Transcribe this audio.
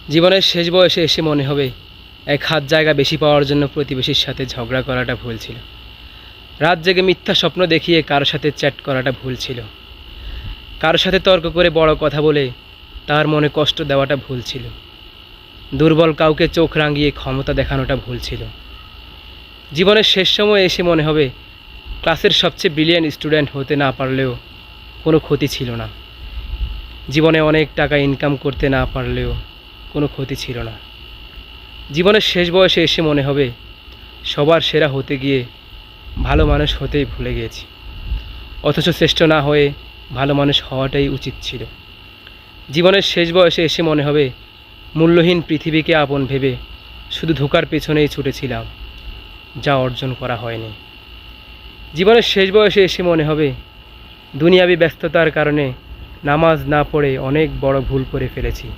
জীবনের শেষ বয়সে এসে মনে হবে এক হাত জায়গা বেশি পাওয়ার জন্য প্রতিবেশীর সাথে ঝগড়া করাটা ভুল ছিল। রাত জেগে মিথ্যা স্বপ্ন দেখিয়ে কারোর সাথে চ্যাট করাটা ভুল ছিল। কারোর সাথে তর্ক করে বড় কথা বলে তার মনে কষ্ট দেওয়াটা ভুল ছিল। দুর্বল কাউকে চোখ রাঙিয়ে ক্ষমতা দেখানোটা ভুল ছিল। জীবনের শেষ সময়ে এসে মনে হবে ক্লাসের সবচেয়ে ব্রিলিয়ান্ট স্টুডেন্ট হতে না পারলেও কোনো ক্ষতি ছিল না। জীবনে অনেক টাকা ইনকাম করতে না পারলেও কোনো ক্ষতি ছিল না। জীবনের শেষ বয়সে এসে মনে হবে সবার সেরা হতে গিয়ে ভালো মানুষ হতেই ভুলে গিয়েছি, অথচ শ্রেষ্ঠ না হয়ে ভালো মানুষ হওয়াটাই উচিত ছিল। জীবনের শেষ বয়সে এসে মনে হবে মূল্যহীন পৃথিবীকে আপন ভেবে শুধু ধোঁকার পেছনেই ছুটেছিলাম, যা অর্জন করা হয়নি। জীবনের শেষ বয়সে এসে মনে হবে দুনিয়াবি ব্যস্ততার কারণে নামাজ না পড়ে অনেক বড় ভুল করে ফেলেছি।